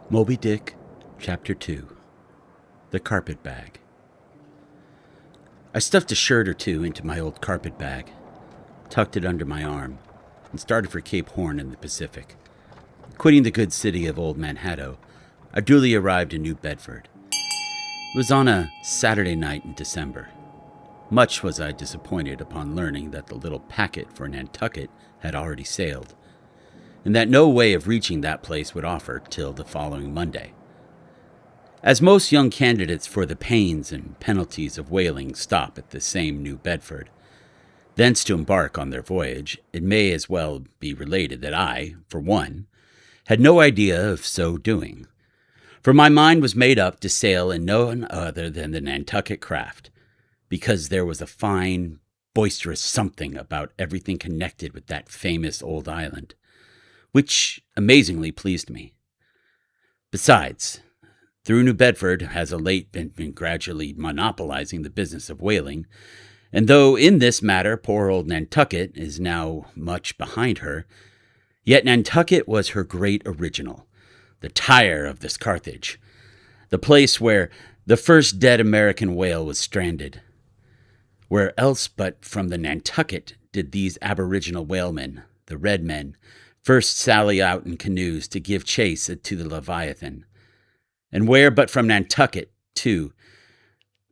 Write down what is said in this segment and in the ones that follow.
Moby Dick, Chapter 2. The Carpet Bag. I stuffed a shirt or two into my old carpet bag, tucked it under my arm, and started for Cape Horn in the Pacific. Quitting the good city of Old Manhattan, I duly arrived in New Bedford. It was on a Saturday night in December. Much was I disappointed upon learning that the little packet for Nantucket had already sailed, and that no way of reaching that place would offer till the following Monday. As most young candidates for the pains and penalties of whaling stop at the same New Bedford, thence to embark on their voyage, it may as well be related that I, for one, had no idea of so doing, for my mind was made up to sail in none other than the Nantucket craft, because there was a fine, boisterous something about everything connected with that famous old island, which amazingly pleased me. Besides, through New Bedford has of late been gradually monopolizing the business of whaling, and though in this matter poor old Nantucket is now much behind her, yet Nantucket was her great original, the Tyre of this Carthage, the place where the first dead American whale was stranded. Where else but from the Nantucket did these aboriginal whalemen, the red men, first sally out in canoes to give chase to the Leviathan? And where but from Nantucket, too,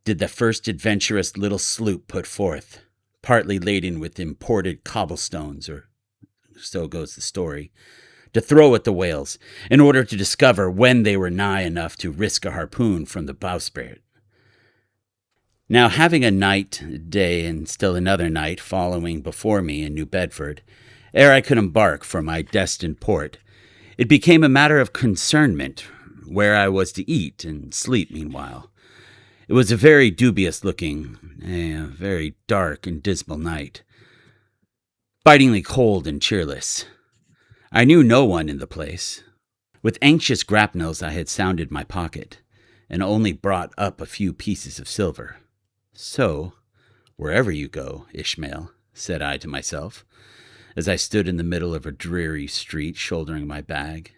did the first adventurous little sloop put forth, partly laden with imported cobblestones, or so goes the story, to throw at the whales, in order to discover when they were nigh enough to risk a harpoon from the bowsprit. Now, having a night, a day, and still another night following before me in New Bedford, ere I could embark for my destined port, it became a matter of concernment where I was to eat and sleep meanwhile. It was a very dubious-looking, very dark and dismal night, bitingly cold and cheerless. I knew no one in the place. With anxious grapnels I had sounded my pocket, and only brought up a few pieces of silver. So, wherever you go, Ishmael, said I to myself, as I stood in the middle of a dreary street shouldering my bag,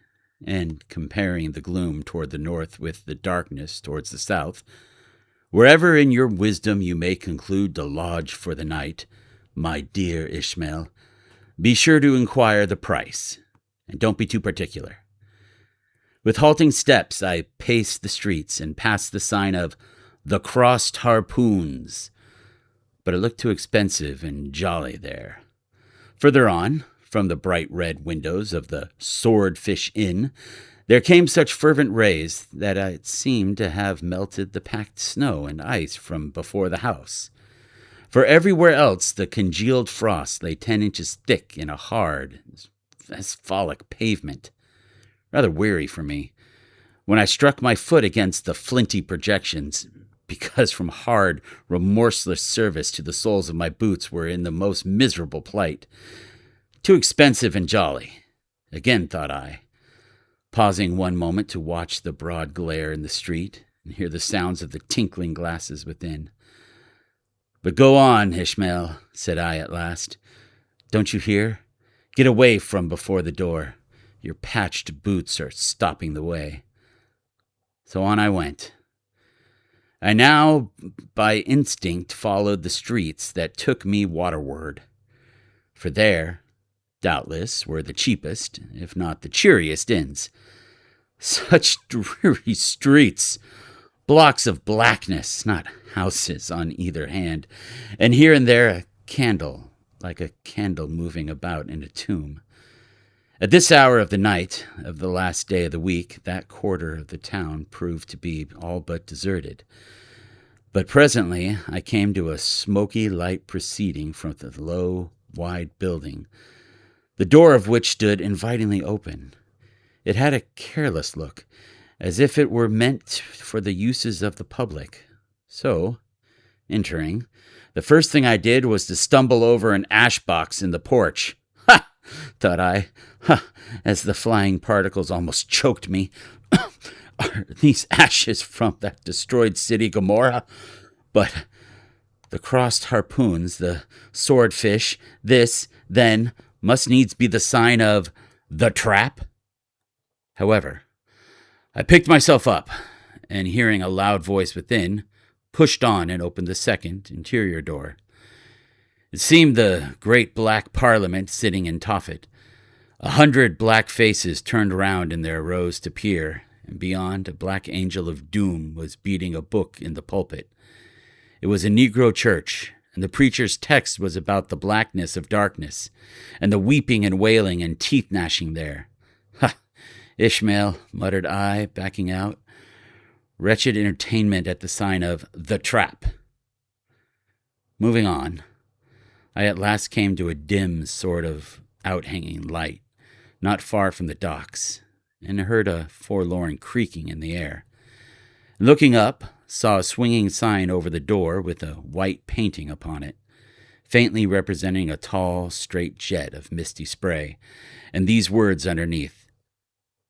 and comparing the gloom toward the north with the darkness towards the south, wherever in your wisdom you may conclude to lodge for the night, my dear Ishmael, be sure to inquire the price, and don't be too particular. With halting steps I paced the streets and passed the sign of the Crossed Harpoons, but it looked too expensive and jolly there. Further on, from the bright red windows of the Swordfish Inn, there came such fervent rays that it seemed to have melted the packed snow and ice from before the house. For everywhere else the congealed frost lay 10 inches thick in a hard, asphalt pavement, rather weary for me, when I struck my foot against the flinty projections, because from hard, remorseless service to the soles of my boots were in the most miserable plight. Too expensive and jolly, again thought I, pausing one moment to watch the broad glare in the street and hear the sounds of the tinkling glasses within. But go on, Ishmael, said I at last. Don't you hear? Get away from before the door. Your patched boots are stopping the way. So on I went. I now, by instinct, followed the streets that took me waterward. For there, doubtless, were the cheapest, if not the cheeriest inns. Such dreary streets! Blocks of blackness, not houses, on either hand, and here and there a candle, like a candle moving about in a tomb. At this hour of the night, of the last day of the week, that quarter of the town proved to be all but deserted. But presently I came to a smoky light proceeding from the low, wide building, the door of which stood invitingly open. It had a careless look, as if it were meant for the uses of the public. So, entering, the first thing I did was to stumble over an ash box in the porch. Ha! Thought I, as the flying particles almost choked me. Are these ashes from that destroyed city Gomorrah? But the Crossed Harpoons, the Swordfish, this, then, must needs be the sign of the Trap? However, I picked myself up, and hearing a loud voice within, pushed on and opened the second, interior door. It seemed the great black parliament sitting in Tophet. 100 black faces turned round in their rows to peer, and beyond, a black angel of doom was beating a book in the pulpit. It was a Negro church, and the preacher's text was about the blackness of darkness, and the weeping and wailing and teeth gnashing there. Ha! Ishmael, muttered I, backing out. Wretched entertainment at the sign of The Trap. Moving on, I at last came to a dim sort of out-hanging light, not far from the docks, and heard a forlorn creaking in the air. Looking up, saw a swinging sign over the door with a white painting upon it, faintly representing a tall, straight jet of misty spray, and these words underneath: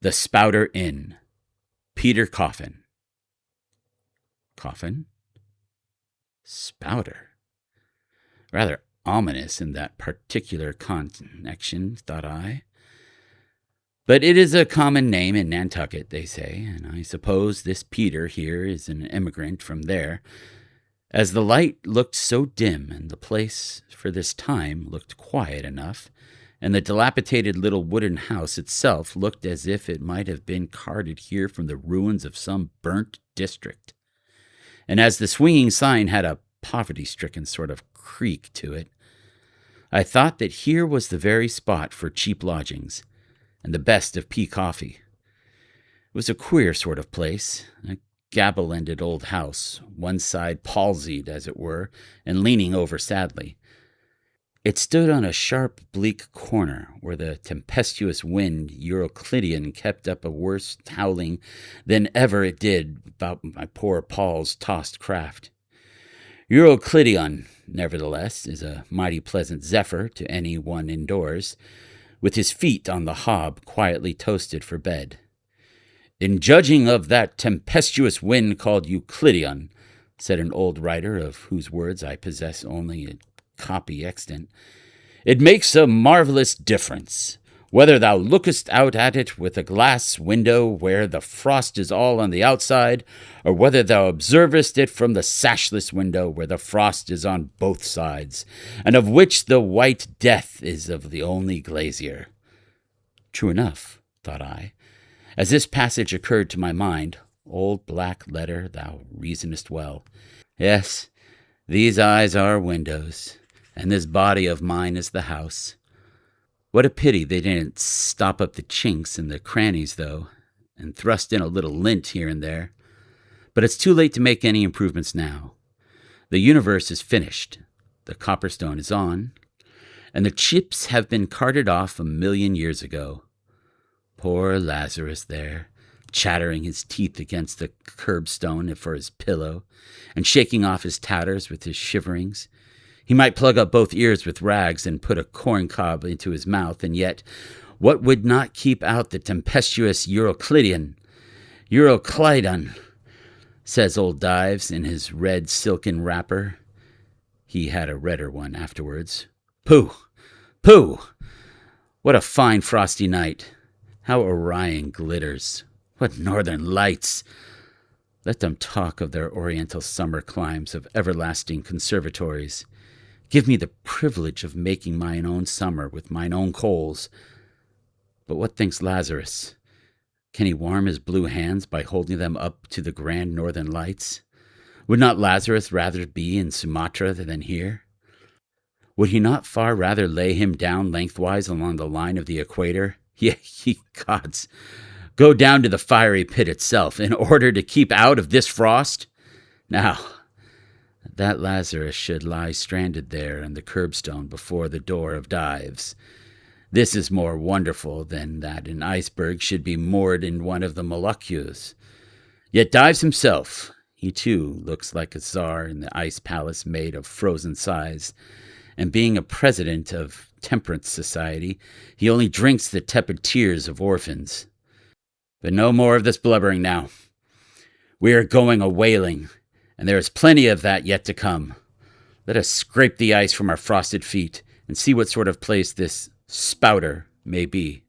The Spouter Inn, Peter Coffin. Coffin? Spouter? Rather ominous in that particular connection, thought I. But it is a common name in Nantucket, they say, and I suppose this Peter here is an emigrant from there. As the light looked so dim, and the place for this time looked quiet enough, and the dilapidated little wooden house itself looked as if it might have been carted here from the ruins of some burnt district. And as the swinging sign had a poverty-stricken sort of creak to it, I thought that here was the very spot for cheap lodgings, and the best of pea coffee. It was a queer sort of place, a gable-ended old house, one side palsied, as it were, and leaning over sadly. It stood on a sharp, bleak corner where the tempestuous wind Euroclidean kept up a worse howling than ever it did about my poor Paul's tossed craft. Euroclidean, nevertheless, is a mighty pleasant zephyr to any one indoors, with his feet on the hob quietly toasted for bed. In judging of that tempestuous wind called Euclidean, said an old writer of whose words I possess only a copy extant, it makes a marvelous difference whether thou lookest out at it with a glass window where the frost is all on the outside, or whether thou observest it from the sashless window where the frost is on both sides, and of which the white death is of the only glazier. True enough, thought I, as this passage occurred to my mind. Old black letter, thou reasonest well. Yes, these eyes are windows, and this body of mine is the house. What a pity they didn't stop up the chinks and the crannies, though, and thrust in a little lint here and there. But it's too late to make any improvements now. The universe is finished, the copperstone is on, and the chips have been carted off 1,000,000 years ago. Poor Lazarus there, chattering his teeth against the curbstone for his pillow, and shaking off his tatters with his shiverings. He might plug up both ears with rags and put a corn cob into his mouth, and yet what would not keep out the tempestuous Euroclidean, says old Dives in his red silken wrapper. He had a redder one afterwards. Pooh! Pooh! What a fine frosty night! How Orion glitters! What northern lights! Let them talk of their oriental summer climes, of everlasting conservatories. Give me the privilege of making mine own summer with mine own coals. But what thinks Lazarus? Can he warm his blue hands by holding them up to the grand northern lights? Would not Lazarus rather be in Sumatra than here? Would he not far rather lay him down lengthwise along the line of the equator? Ye gods! Go down to the fiery pit itself in order to keep out of this frost? Now, that Lazarus should lie stranded there on the curbstone before the door of Dives. This is more wonderful than that an iceberg should be moored in one of the Moluccas. Yet Dives himself, he too looks like a czar in the ice palace made of frozen sighs, and being a president of Temperance Society, he only drinks the tepid tears of orphans. But no more of this blubbering now. We are going a whaling, and there is plenty of that yet to come. Let us scrape the ice from our frosted feet and see what sort of place this spouter may be.